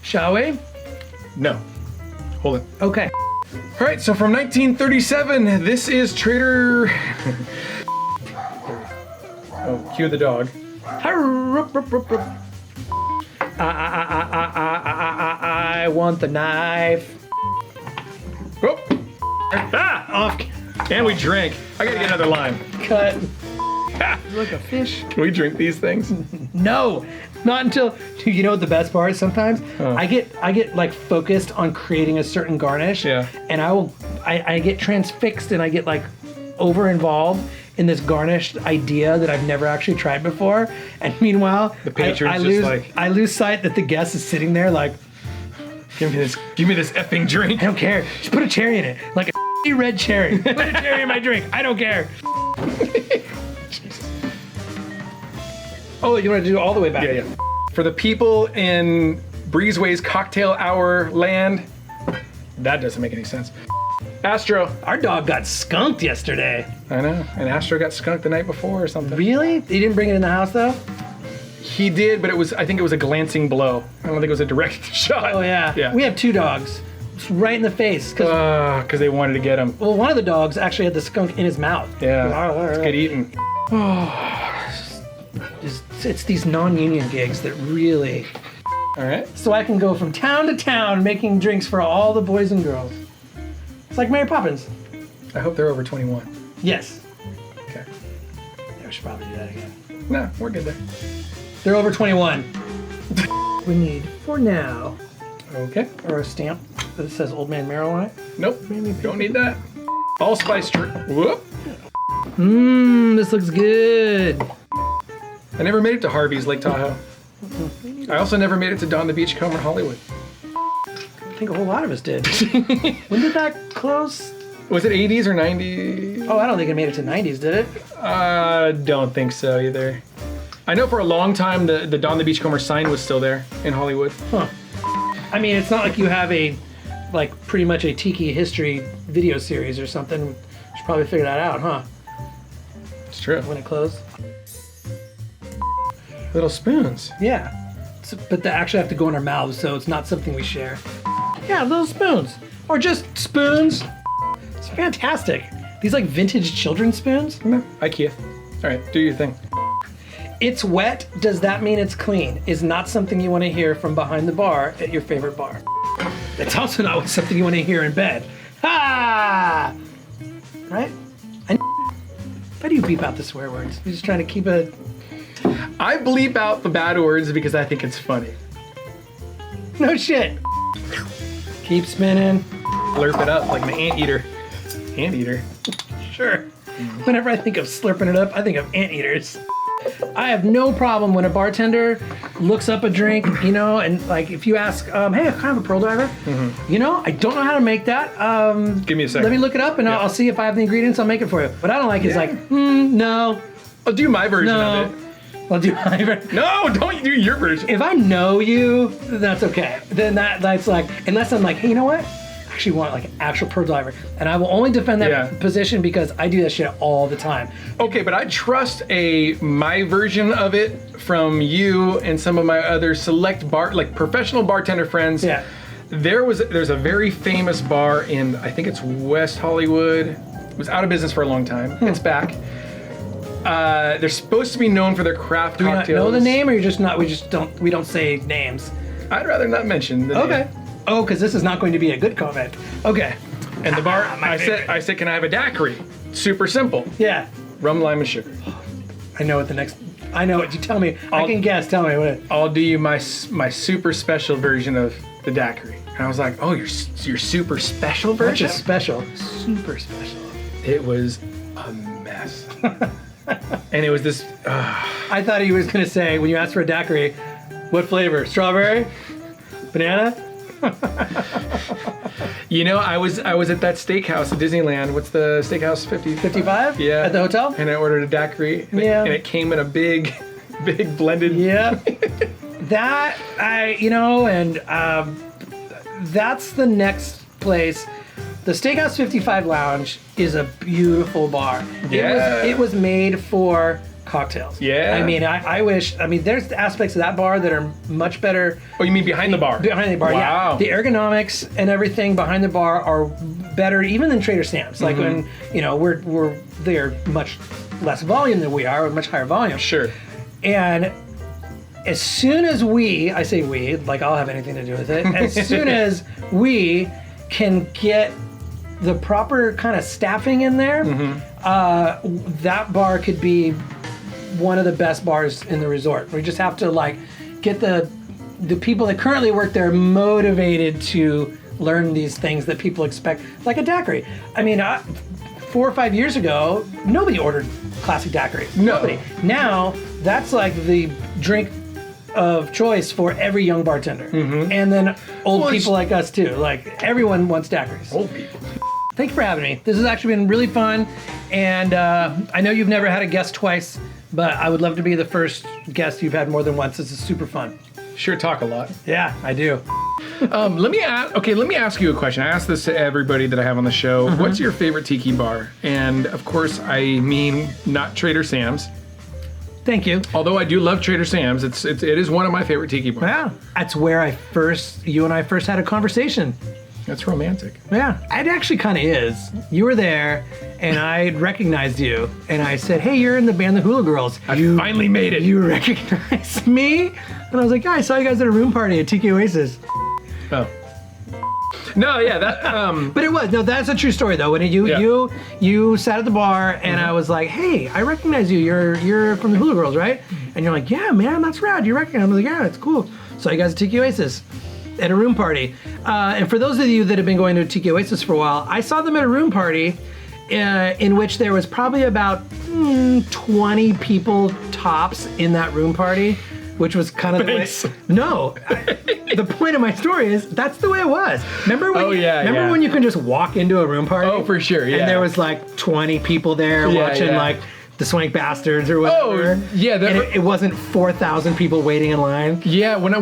Shall we? No. Hold it. Okay. All right, so from 1937, this is Trader... Oh, cue the dog. I want the knife. Oh. Off. And we drank. I gotta get another lime. Cut. Look, a fish. Can we drink these things? No, not until. You know what the best part is? Sometimes I get like focused on creating a certain garnish. Yeah. And I get transfixed and I get like over involved in this garnished idea that I've never actually tried before. And meanwhile, the patrons I lose sight that the guest is sitting there like, give me this effing drink. I don't care. Just put a cherry in it, like a red cherry. Put a cherry in my drink. I don't care. Oh, you want to do it all the way back? Yeah. For the people in Breezeway's cocktail hour land, that doesn't make any sense. Astro. Our dog got skunked yesterday. I know. And Astro got skunked the night before or something. Really? He didn't bring it in the house though? He did, but I think it was a glancing blow. I don't think it was a direct shot. Oh yeah. We have 2 dogs. It's right in the face. Because they wanted to get him. Well, one of the dogs actually had the skunk in his mouth. Yeah. Let's get eaten. It's these non-union gigs that really... All right. So I can go from town to town making drinks for all the boys and girls. It's like Mary Poppins. I hope they're over 21. Yes. Okay. Yeah, we should probably do that again. No, we're good there. They're over 21. We need, for now, Okay. or a stamp that says Old Man Merrill on it. Nope. Don't need that. Allspice drink. Whoop. This looks good. I never made it to Harvey's Lake Tahoe. I also never made it to Don the Beachcomber Hollywood. I think a whole lot of us did. When did that close? Was it 80s or 90s? Oh, I don't think it made it to 90s, did it? Don't think so either. I know for a long time the Don the Beachcomber sign was still there in Hollywood. Huh. I mean, it's not like you have pretty much a tiki history video series or something. You should probably figure that out, huh? It's true. When it closed. Little spoons. Yeah. But they actually have to go in our mouths, so it's not something we share. Yeah, little spoons. Or just spoons. It's fantastic. These like vintage children's spoons. No, IKEA. All right, do your thing. It's wet. Does that mean it's clean? Is not something you want to hear from behind the bar at your favorite bar. It's also not something you want to hear in bed. Ha! Right? Why do you beep out the swear words? You're just trying to keep it. I bleep out the bad words because I think it's funny. No shit. Keep spinning. Slurp it up like an anteater. Anteater? Sure. Whenever I think of slurping it up, I think of anteaters. I have no problem when a bartender looks up a drink, and like if you ask, hey, I have a Pearl Diver. Mm-hmm. I don't know how to make that. Give me a second. Let me look it up and I'll see if I have the ingredients. I'll make it for you. What I don't like is no. I'll do my version of it. I'll do my version. No, don't do your version. If I know you, that's okay. Then that's like, unless I'm like, hey, you know what? I actually want like an actual pearl diver. And I will only defend that position because I do that shit all the time. Okay, but I trust my version of it from you and some of my other select professional bartender friends. Yeah. There's a very famous bar in, I think it's West Hollywood. It was out of business for a long time. It's back. They're supposed to be known for their craft cocktails. Do you not know the name, or you're just not? We don't say names. I'd rather not mention the name. Oh, because this is not going to be a good comment. Okay. And the bar, I said, can I have a daiquiri? Super simple. Yeah. Rum, lime, and sugar. I know what I know what you tell me. I can guess. Tell me what. I'll do you my super special version of the daiquiri. And I was like, oh, your super special version? What's special? Super special. It was a mess. And it was this. I thought he was going to say, when you asked for a daiquiri, what flavor? Strawberry? Banana? You know, I was at that steakhouse at Disneyland. What's the steakhouse? 55? Yeah. At the hotel? And I ordered a daiquiri. And it came in a big blended. Yeah. That's the next place. The Steakhouse 55 Lounge is a beautiful bar. Yeah. It was made for cocktails. Yeah. I mean, there's aspects of that bar that are much better. Oh, you mean behind the bar? Behind the bar, wow. Yeah. The ergonomics and everything behind the bar are better even than Trader Sam's. Like when, they're much less volume than we are, much higher volume. Sure. And as soon as I say we, like I'll have anything to do with it, as soon as we can get the proper kind of staffing in there, that bar could be one of the best bars in the resort. We just have to get the people that currently work there motivated to learn these things that people expect, like a daiquiri. I mean, 4 or 5 years ago, nobody ordered classic daiquiris. No. Nobody. Now, that's like the drink of choice for every young bartender. And then old people like us too. Like, everyone wants daiquiris. Old people. Thank you for having me. This has actually been really fun. And I know you've never had a guest twice, but I would love to be the first guest you've had more than once. This is super fun. Sure talk a lot. Yeah, I do. Let me ask you a question. I ask this to everybody that I have on the show. What's your favorite tiki bar? And of course, I mean not Trader Sam's. Thank you. Although I do love Trader Sam's, it is one of my favorite tiki bars. Yeah, that's where you and I first had a conversation. That's romantic. Yeah, it actually kind of is. You were there, and I recognized you, and I said, "Hey, you're in the band, the Hula Girls." You finally made it. You recognized me, and I was like, "Yeah, I saw you guys at a room party at Tiki Oasis." Oh. No, yeah, that. But that's a true story though. When you sat at the bar, and I was like, "Hey, I recognize you. You're from the Hula Girls, right?" And you're like, "Yeah, man, that's rad. You recognize?" I was like, "Yeah, it's cool." So you guys at Tiki Oasis at a room party. And for those of you that have been going to Tiki Oasis for a while, I saw them at a room party in which there was probably about 20 people tops in that room party, which was kind of the point of my story is that's the way it was. Remember when when you can just walk into a room party? Oh, for sure, yeah. And there was like 20 people there watching like the Swank Bastards or whatever. Oh, yeah. And it wasn't 4,000 people waiting in line. Yeah, when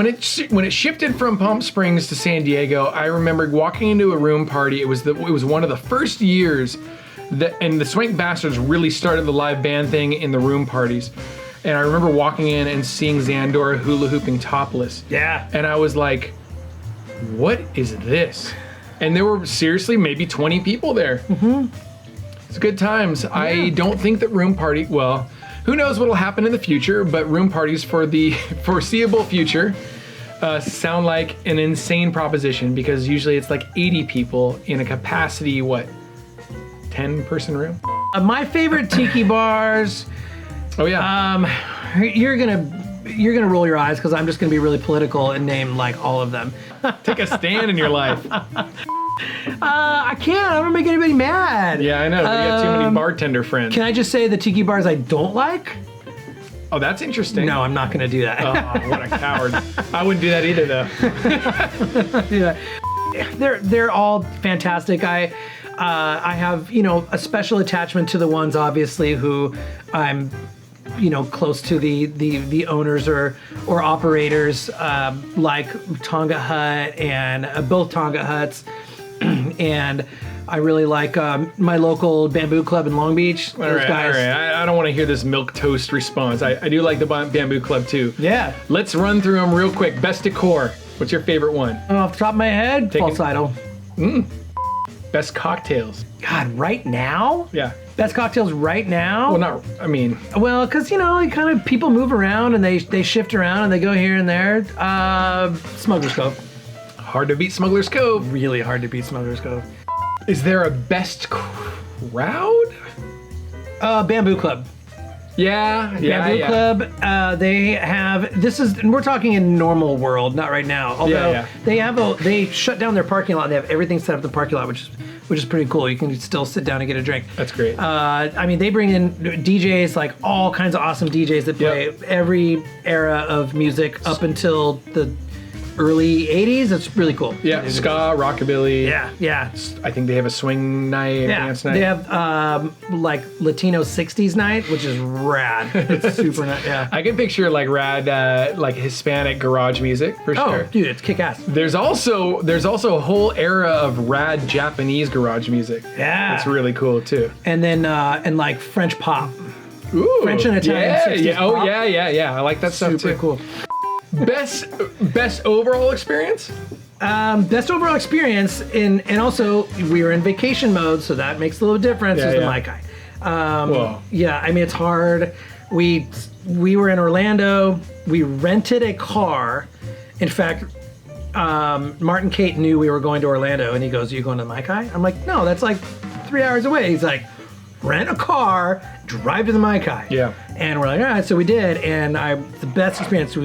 it shifted from Palm Springs to San Diego, I remember walking into a room party. It was one of the first years and the Swank Bastards really started the live band thing in the room parties. And I remember walking in and seeing Xandora hula hooping topless. Yeah. And I was like, what is this? And there were seriously maybe 20 people there. It's good times. Yeah. I don't think that room party, well, who knows what'll happen in the future, but room parties for the foreseeable future sound like an insane proposition because usually it's like 80 people in a capacity, 10-person room? My favorite tiki bars. Oh yeah. You're gonna roll your eyes because I'm just gonna be really political and name like all of them. Take a stand in your life. I can't. I don't make anybody mad. Yeah, I know. We got too many bartender friends. Can I just say the tiki bars I don't like? Oh, that's interesting. No, I'm not gonna do that. Oh, what a coward. I wouldn't do that either, though. Yeah. They're all fantastic. I have a special attachment to the ones obviously who I'm close to the owners or operators, like Tonga Hut and both Tonga Huts. And I really like my local bamboo club in Long Beach. Those guys. All right. I don't want to hear this milk toast response. I do like the bamboo club too. Yeah. Let's run through them real quick. Best decor. What's your favorite one? Off the top of my head, Falsetto. Best cocktails. God, right now? Yeah. Best cocktails right now? Well, because kind of people move around and they shift around and they go here and there. Smuggler's Cove. Hard to beat Smuggler's Cove. Really hard to beat Smuggler's Cove. Is there a best crowd? Bamboo Club. Bamboo Club. They have and we're talking in normal world, not right now. Although they shut down their parking lot. They have everything set up in the parking lot, which is pretty cool. You can still sit down and get a drink. That's great. They bring in DJs, like all kinds of awesome DJs that play every era of music up until the early 80s. It's really cool. Yeah, ska, rockabilly. Yeah. I think they have a swing night, dance night. They have like Latino 60s night, which is rad. It's super nice. Yeah. I can picture like rad, like Hispanic garage music for sure. Oh, dude, it's kick-ass. There's also a whole era of rad Japanese garage music. Yeah. It's really cool too. And then and like French pop. Ooh, French and Italian 60s pop. pop. Yeah. I like that stuff too. Super cool. Best overall experience? Best overall experience, and also we were in vacation mode, so that makes a little difference. Is the Mai Tai. Whoa. Yeah, it's hard. We were in Orlando. We rented a car. In fact, Martin Kate knew we were going to Orlando, and he goes, "Are you going to Mai Tai?" I'm like, "No, that's like 3 hours away." He's like, "Rent a car, drive to the Mai Tai." Yeah. And we're like, all right, so we did, and the best experience.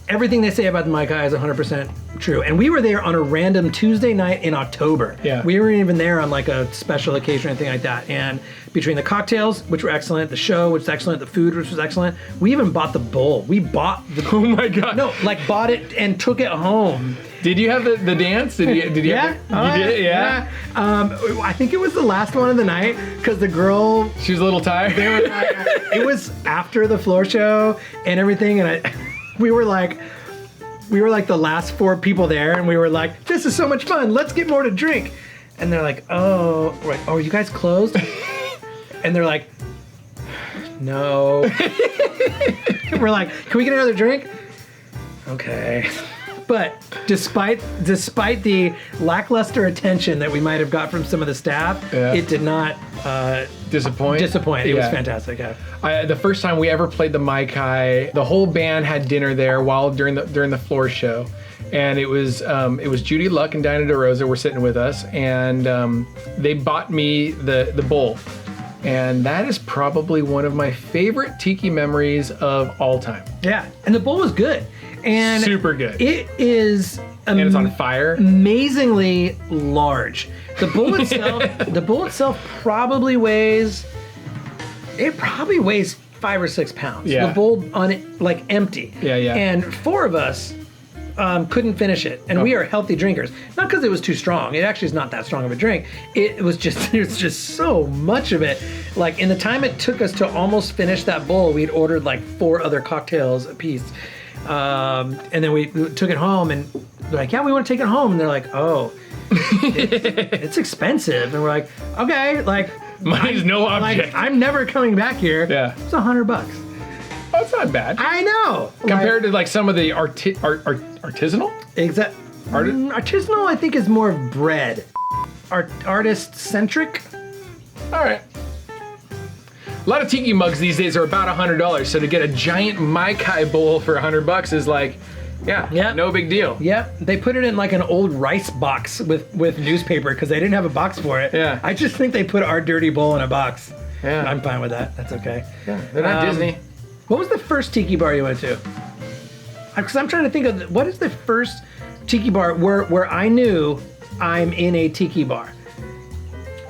Everything they say about the Mai Tai is 100% true. And we were there on a random Tuesday night in October. Yeah. We weren't even there on like a special occasion or anything like that. And between the cocktails, which were excellent, the show, which was excellent, the food, which was excellent, we even bought the bowl. We bought the Oh my God. No, like bought it and took it home. Did you have the dance? Did you? Yeah. You did it? Yeah. I think it was the last one of the night because the girl. She was a little tired. It was after the floor show and everything, and we were like the last 4 people there, and we were like, "This is so much fun. Let's get more to drink." And they're like, "Oh, right. Oh, are you guys closed?" And they're like, "No." We're like, "Can we get another drink?" Okay. But despite the lackluster attention that we might have got from some of the staff, it did not disappoint. It was fantastic. Yeah. The first time we ever played the Mai Tai, the whole band had dinner there during the floor show, and it was Judy Luck and Dinah DeRosa were sitting with us, and they bought me the bowl, and that is probably one of my favorite tiki memories of all time. Yeah, and the bowl was good. And super good. It is and it's on fire. Amazingly large. The bowl itself probably weighs 5 or 6 pounds. Yeah. The bowl on it, like empty. Yeah. And 4 of us couldn't finish it, and we are healthy drinkers. Not because it was too strong. It actually is not that strong of a drink. It was just so much of it. Like in the time it took us to almost finish that bowl, we'd ordered like 4 other cocktails a piece. And then we took it home, and they're like, "Yeah, we want to take it home." And they're like, "Oh, it's expensive." And we're like, "Okay, like money's no object. Like, I'm never coming back here." Yeah, it's $100. Oh, that's not bad. I know. Compared to like some of the artisanal. Artisanal, I think, is more of bread. Artist centric. All right. A lot of tiki mugs these days are about $100, so to get a giant Mai Tai bowl for $100 is like, no big deal. Yep, they put it in like an old rice box with newspaper because they didn't have a box for it. Yeah. I just think they put our dirty bowl in a box. Yeah. I'm fine with that. That's okay. Yeah, they're not Disney. What was the first tiki bar you went to? Because I'm trying to think of what is the first tiki bar where I knew I'm in a tiki bar.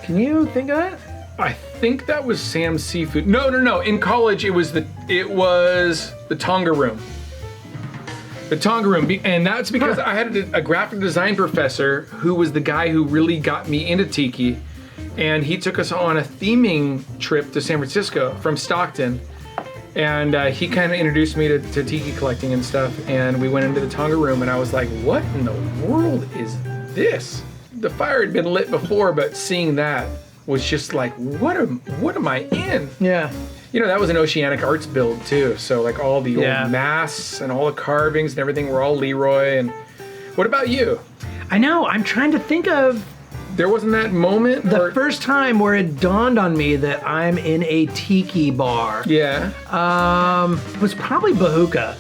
Can you think of that? I think that was Sam's Seafood. No. In college, it was the Tonga Room. The Tonga Room, and that's because I had a graphic design professor who was the guy who really got me into tiki, and he took us on a theming trip to San Francisco from Stockton. And he kind of introduced me to tiki collecting and stuff. And we went into the Tonga room, and I was like, what in the world is this? The fire had been lit before, but seeing that was just like, what am I in? Yeah. You know, that was an Oceanic Arts build too. So like all the Yeah. old masks and all the carvings and everything were all Leroy. And what about you? I know. I'm trying to think of There wasn't that moment the first time where it dawned on me that I'm in a tiki bar. Yeah. Was probably Bahuka.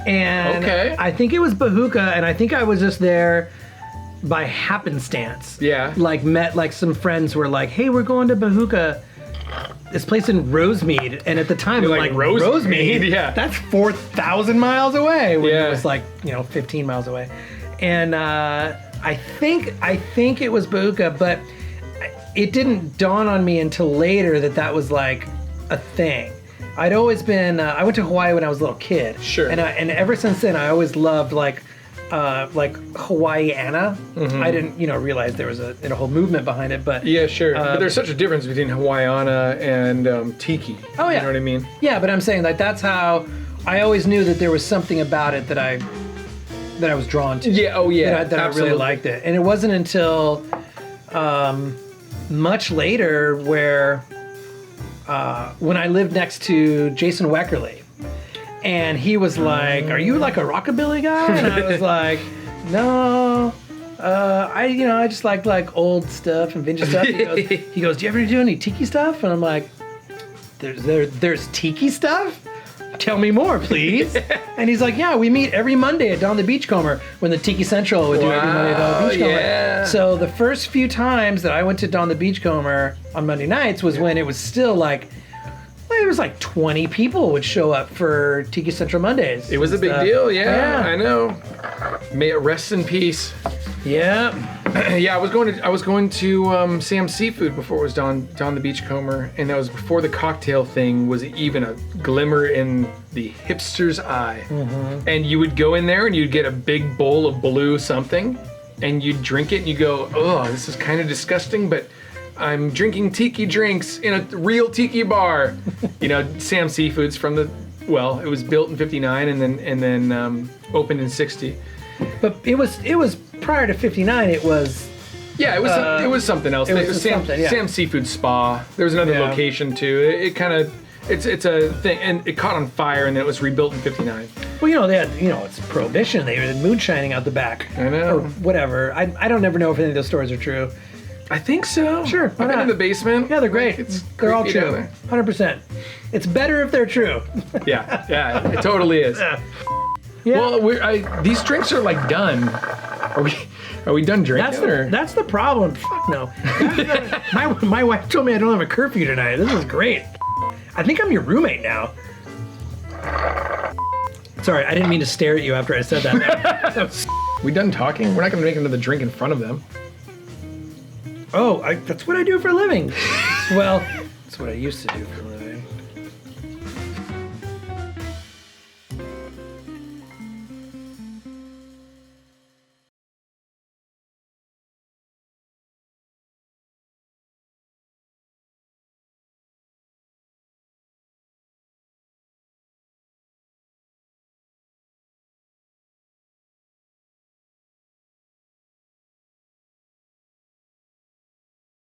And Okay. I think it was Bahuka, and I think I was just there by happenstance. Yeah. Like met like some friends were like, hey, we're going to Bahuka. This place in Rosemead, and at the time, You're I'm like, like, Rosemead? Yeah. that's 4,000 miles away. When Yeah. it was like 15 miles away, and I think it was Bahuka, but it didn't dawn on me until later that was like a thing. I'd always been. I went to Hawaii when I was a little kid. Sure. And ever since then, I always loved like Hawaiiana. I didn't realize there was a whole movement behind it, but Yeah, sure. But there's such a difference between Hawaiiana and tiki. Oh, yeah. You know what I mean? yeah. But I'm saying like that's how I always knew that there was something about it that I was drawn to. Yeah. Oh, yeah. That I really absolutely. liked it, and it wasn't until much later where when I lived next to Jason Weckerly. And he was like, "Are you like a rockabilly guy?" And I was like, "No, I just like old stuff and vintage stuff." He goes, "Do you ever do any tiki stuff?" And I'm like, "There's tiki stuff? Tell me more, please." And he's like, "Yeah, we meet every Monday at Don the Beachcomber when the Tiki Central would do every Monday at Don the Beachcomber." Yeah. So the first few times that I went to Don the Beachcomber on Monday nights was when it was still like. Well, it was like 20 people would show up for Tiki Central Mondays. It was a big deal. Yeah, I know. May it rest in peace. Yeah. Yeah, I was going to Sam's Seafood before it was Don the Beachcomber, and that was before the cocktail thing was even a glimmer in the hipster's eye. Mm-hmm. And you would go in there and you'd get a big bowl of blue something, and you'd drink it and you go, oh, this is kind of disgusting, but I'm drinking tiki drinks in a real tiki bar. Sam's Seafood's from it was built in '59 and then opened in '60. But it was prior to '59. It was. Yeah, it was something else. It was something. Yeah. Sam's Seafood Spa. There was another Yeah. location too. It kind of it's a thing, and it caught on fire, and then it was rebuilt in '59. Well, they had it's Prohibition. They had moonshining out the back. I know. Or whatever. I don't never know if any of those stories are true. I think so. Sure, I've why been not? in the basement. Yeah, they're great. It's They're all creepy down true. there. 100%. It's better if they're true. Yeah, it totally is. Yeah. Well, these drinks are like done. Are we done drinking? That's the problem. Fuck no. My wife told me I don't have a curfew tonight. This is great. I think I'm your roommate now. Sorry, I didn't mean to stare at you after I said that. We done talking? We're not going to make another drink in front of them. Oh, that's what I do for a living. Well, that's what I used to do for a living.